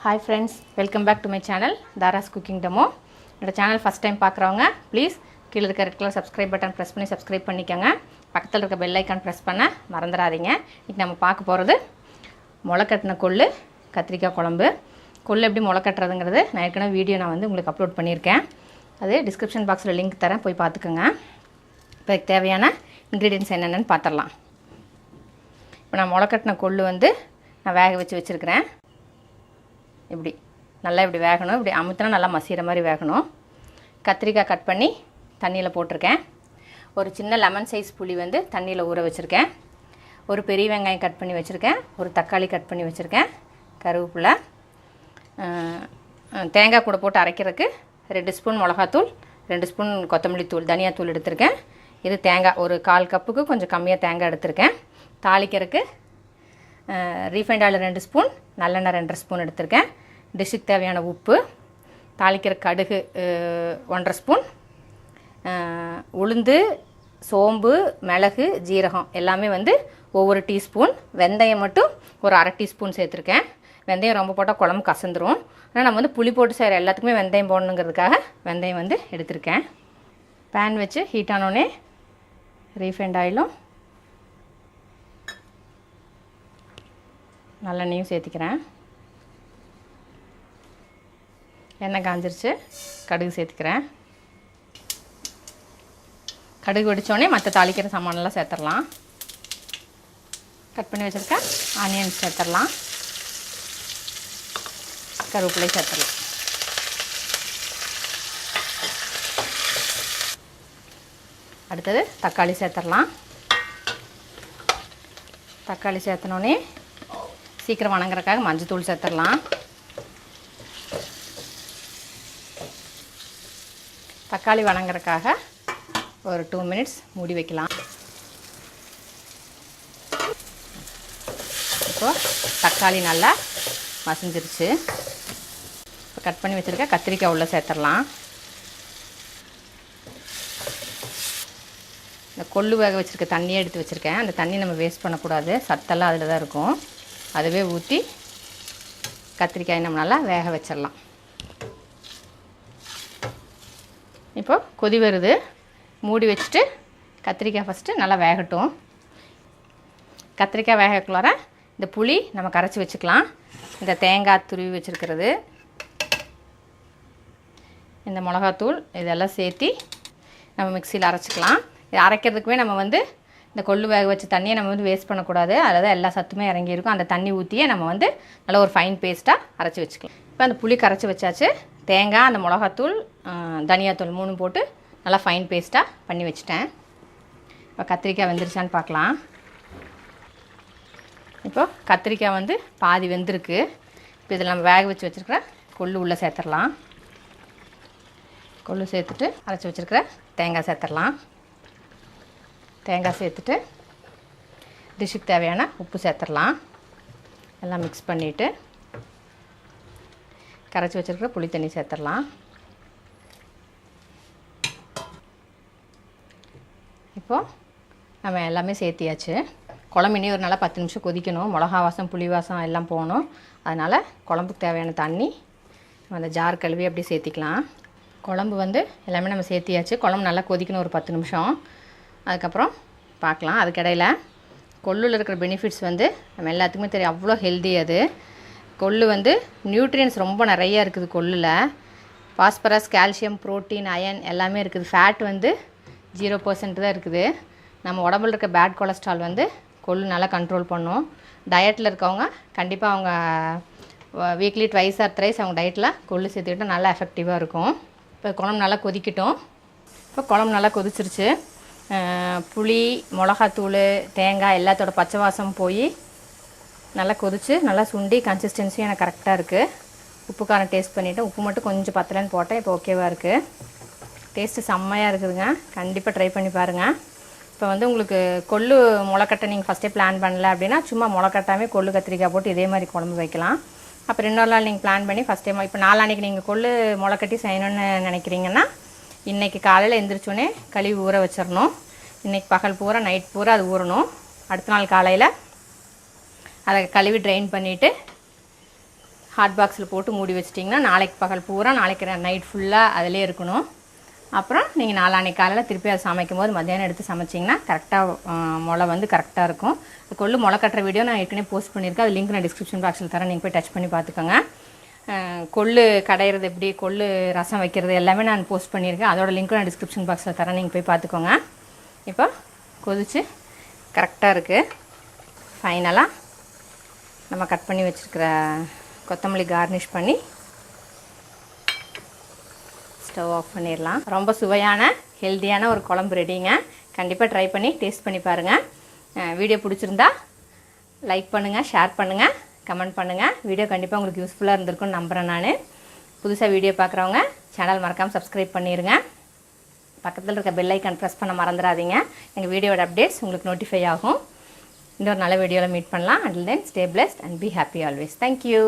Hi friends, welcome back to my channel Dara's Cooking Demo. இந்த channel first time பார்க்குறவங்க please கீழே இருக்க red colour subscribe button press பண்ணி subscribe பண்ணிக்கோங்க. பக்கத்தில் இருக்க பெல் ஐக்கான் ப்ரெஸ் பண்ண மறந்துடாதீங்க. இன்றைக்கி நம்ம பார்க்க போகிறது முளைக்கட்டின கொள்ளு கத்திரிக்காய் குழம்பு. கொள்ளு எப்படி முளைக்கட்டுறதுங்கிறது நான் ஏற்கனவே வீடியோ உங்களுக்கு அப்லோட் பண்ணியிருக்கேன். அது டிஸ்கிரிப்ஷன் பாக்ஸில் லிங்க் தரேன், போய் பார்த்துக்கோங்க. இப்போ இதுக்கு தேவையான இன்க்ரீடியன்ட்ஸ் என்னென்னு பார்த்துடலாம். இப்போ நான் முளைக்கட்டின கொள்ளு நான் வேக வச்சுருக்கிறேன். இப்படி நல்லா இப்படி வேகணும், இப்படி அமுத்தினா நல்லா மசிகிற மாதிரி வேகணும். கத்திரிக்காய் கட் பண்ணி தண்ணியில் போட்டிருக்கேன். ஒரு சின்ன லெமன் சைஸ் புளி தண்ணியில் ஊற வச்சுருக்கேன். ஒரு பெரிய வெங்காயம் கட் பண்ணி வச்சுருக்கேன். ஒரு தக்காளி கட் பண்ணி வச்சுருக்கேன். கருவேப்பிலை, தேங்காய் கூட போட்டு அரைக்கிறதுக்கு 2 ஸ்பூன் மிளகாத்தூள், 2 ஸ்பூன் கொத்தமல்லி தூள், தனியாத்தூள் எடுத்திருக்கேன். இது தேங்காய் ஒரு 1/4 கப்புக்கு கொஞ்சம் கம்மியாக தேங்காய் எடுத்திருக்கேன். தாளிக்கிறதுக்கு ரீஃபைண்ட் ஆயில் 2 ஸ்பூன், நல்லெண்ணெய் 2 ஸ்பூன் எடுத்திருக்கேன். டிஷ்ஷுக்கு தேவையான உப்பு, தாளிக்கிற கடுகு 1/2 ஸ்பூன், உளுந்து, சோம்பு, மிளகு, ஜீரகம் எல்லாமே ஒவ்வொரு டீஸ்பூன். வெந்தயம் மட்டும் ஒரு 1/2 டீஸ்பூன் சேர்த்துருக்கேன். வெந்தயம் ரொம்ப போட்டால் குழம்பு கசந்துரும். ஆனால் நம்ம புளி போட்டு செய்கிற எல்லாத்துக்குமே வெந்தயம் போடணுங்கிறதுக்காக வெந்தயம் எடுத்திருக்கேன். பேன் வச்சு ஹீட் ஆனோடனே ரீஃபைண்ட் ஆயிலும் நல்லெண்ணையும் சேர்த்திக்கிறேன். எண்ணெய் காஞ்சிருச்சு, கடுகு சேர்த்துக்கிறேன். கடுகு வெடித்தோடனே மற்ற தாளிக்கிற சாமானெல்லாம் சேர்த்துடலாம். கட் பண்ணி வச்சுருக்கேன் ஆனியன்ஸ் சேர்த்துடலாம். கருவேப்பிலை சேர்த்துடலாம். அடுத்தது தக்காளி சேர்த்துடலாம். தக்காளி சேர்த்தனோடனே சீக்கிரம் வணங்குறதுக்காக மஞ்சத்தூள் சேர்த்துடலாம். தக்காளி வணங்குறதுக்காக ஒரு 2 மினிட்ஸ் மூடி வைக்கலாம். இப்போது தக்காளி நல்லா மசிஞ்சிருச்சு. இப்போ கட் பண்ணி வச்சுருக்க கத்திரிக்காய் உள்ளே சேர்த்துடலாம். இந்த கொள்ளு வேக வச்சுருக்க தண்ணியை எடுத்து வச்சுருக்கேன். அந்த தண்ணி நம்ம வேஸ்ட் பண்ணக்கூடாது, சத்தெல்லாம் அதில் தான் இருக்கும். அதுவே ஊற்றி கத்திரிக்காய் நம்ம நல்லா வேக வச்சிடலாம். இப்போ கொதி வருது, மூடி வச்சுட்டு கத்திரிக்காய் ஃபஸ்ட்டு நல்லா வேகட்டும். கத்திரிக்காய் வேகக்குள்ளார இந்த புளி நம்ம கரைச்சி வச்சுக்கலாம். இந்த தேங்காய் துருவி வச்சுருக்கிறது, இந்த மிளகாத்தூள் இதெல்லாம் சேர்த்தி நம்ம மிக்சியில் அரைச்சிக்கலாம். இது அரைக்கிறதுக்குமே நம்ம இந்த கொள்ளு வேக வச்ச தண்ணியை நம்ம வேஸ்ட் பண்ணக்கூடாது. அதில் தான் எல்லா சத்துமே இறங்கியிருக்கும். அந்த தண்ணி ஊற்றியே நம்ம நல்லா ஒரு ஃபைன் பேஸ்ட்டாக அரைச்சி வச்சுக்கலாம். இப்போ அந்த புளி கரைச்சி வச்சாச்சு. தேங்காய், அந்த மிளகாத்தூள், தனியாத்தூள் 3 போட்டு நல்லா ஃபைன் பேஸ்ட்டாக பண்ணி வச்சுட்டேன். இப்போ கத்திரிக்காய் வெந்துருச்சான்னு பார்க்கலாம். இப்போது கத்திரிக்காய் பாதி வெந்திருக்கு. இப்போ இதில் நம்ம வேக வச்சு வச்சுருக்கிற கொள்ளு உள்ளே சேர்த்துடலாம். கொள்ளு சேர்த்துட்டு அரைச்சி வச்சுருக்கிற தேங்காய் சேர்த்துடலாம். தேங்காய் சேர்த்துட்டு டிஷ்ஷுக்கு தேவையான உப்பு சேர்த்துடலாம். எல்லாம் மிக்ஸ் பண்ணிவிட்டு கரைச்சி வச்சுருக்கிற புளி தண்ணி சேர்த்துடலாம். இப்போது நம்ம எல்லாமே சேர்த்தியாச்சு. குழம்பு இனி ஒரு நல்லா 10 நிமிஷம் கொதிக்கணும். மிளகா வாசம், புளி வாசம் எல்லாம் போகணும். அதனால் குழம்புக்கு தேவையான தண்ணி அந்த ஜார் கழுவி அப்படியே சேர்த்திக்கலாம். குழம்பு எல்லாமே நம்ம சேர்த்தியாச்சு. குழம்பு நல்லா கொதிக்கணும் ஒரு 10 நிமிஷம். அதுக்கப்புறம் பார்க்கலாம். அதுக்கிடையில் கொள்ளில் இருக்கிற பெனிஃபிட்ஸ் நம்ம எல்லாத்துக்குமே தெரியும், அவ்வளோ ஹெல்தி. அது கொள்ளு நியூட்ரியன்ஸ் ரொம்ப நிறைய இருக்குது. கொள்ளில் பாஸ்பரஸ், கால்சியம், புரோட்டீன், அயன் எல்லாமே இருக்குது. ஃபேட் 0% தான் இருக்குது. நம்ம உடம்புல இருக்க பேட் கொலஸ்ட்ரால் கொள்ளு நல்லா கண்ட்ரோல் பண்ணும். டயட்டில் இருக்கவங்க கண்டிப்பாக அவங்க வீக்லி ட்வைஸ் ஆர் த்ரைஸ் அவங்க டயட்டில் கொள்ளு சேர்த்துக்கிட்டால் நல்லா எஃபெக்டிவாக இருக்கும். இப்போ குழம்பு நல்லா கொதிக்கட்டும். இப்போ குழம்பு நல்லா கொதிச்சிருச்சு. புளி, மிளகாத்தூள், தேங்காய் எல்லாத்தோட பச்சை வாசம் போய் நல்லா கொதித்து நல்லா சுண்டி கன்சிஸ்டன்சியும் எனக்கு கரெக்டாக இருக்குது. உப்பு காரம் டேஸ்ட் பண்ணிவிட்டு உப்பு மட்டும் கொஞ்சம் பத்தலைன்னு போட்டேன். இப்போ ஓகேவாக இருக்குது. டேஸ்ட்டு செம்மையாக இருக்குதுங்க. கண்டிப்பாக ட்ரை பண்ணி பாருங்கள். இப்போ உங்களுக்கு கொள்ளு முளைக்கட்டை நீங்கள் ஃபஸ்ட்டே பிளான் பண்ணல அப்படின்னா சும்மா முளைக்கட்டாமே கொள்ளு கத்திரிக்காய் போட்டு இதே மாதிரி குழம்பு வைக்கலாம். அப்புறம் இன்னொரு நாள் நீங்கள் பிளான் பண்ணி ஃபஸ்ட் டைம் இப்போ நாளான்னைக்கு நீங்கள் கொள்ளு முளைக்கட்டி செய்யணும்னு நினைக்கிறீங்கன்னா இன்றைக்கி காலையில் எழுந்திரிச்சோன்னே கழுவி ஊற வச்சிடணும். இன்றைக்கி பகல் பூரா நைட் பூரா அது ஊறணும். அடுத்த நாள் காலையில் அதை கழுவி ட்ரைன் பண்ணிவிட்டு ஹாட் பாக்ஸில் போட்டு மூடி வச்சிட்டிங்கன்னா நாளைக்கு பகல் பூரா நாளைக்கு நைட் ஃபுல்லாக அதிலே இருக்கணும். அப்புறம் நீங்கள் நாளான்னைக்கு காலையில் திருப்பி அதை சமைக்கும் போது மத்தியானம் எடுத்து சமைச்சிங்கன்னா கரெக்டாக முளை வந்து கரெக்டாக இருக்கும். கொள்ளு முளை கட்டுற வீடியோ நான் ஏற்கனவே போஸ்ட் பண்ணியிருக்கேன். அது லிங்க் நான் டிஸ்கிரிப்ஷன் பாக்ஸில் தரேன், நீங்கள் போய் டச் பண்ணி பார்த்துக்கோங்க. கொள்ளு கடையிறது எப்படி, கொள்ளு ரசம் வைக்கிறது எல்லாமே நான் போஸ்ட் பண்ணியிருக்கேன். அதோட லிங்க்கும் நான் டிஸ்கிரிப்ஷன் பாக்ஸில் தரேன், நீங்கள் போய் பார்த்துக்கோங்க. இப்போ கொதிச்சு கரெக்டாக இருக்குது. ஃபைனலாக நம்ம கட் பண்ணி வச்சுருக்கிற கொத்தமல்லி கார்னிஷ் பண்ணி ஸ்டவ் ஆஃப் பண்ணிடலாம். ரொம்ப சுவையான ஹெல்த்தியான ஒரு குழம்பு ரெடிங்க. கண்டிப்பாக ட்ரை பண்ணி டேஸ்ட் பண்ணி பாருங்கள். வீடியோ பிடிச்சிருந்தா லைக் பண்ணுங்கள், ஷேர் பண்ணுங்கள், கமெண்ட் பண்ணுங்கள். வீடியோ கண்டிப்பாக உங்களுக்கு யூஸ்ஃபுல்லாக இருந்திருக்குன்னு நம்புகிறேன். நான் புதுசாக வீடியோ பார்க்குறவங்க சேனல் மறக்காமல் சப்ஸ்கிரைப் பண்ணிடுங்க. பக்கத்தில் இருக்க பெல் ஐக்கான் ப்ரெஸ் பண்ண மறந்துடாதீங்க. எங்கள் வீடியோட அப்டேட்ஸ் உங்களுக்கு நோட்டிஃபை ஆகும். இன்னொரு நல்ல வீடியோவில் மீட் பண்ணலாம். Until then, stay blessed and be happy always. Thank you.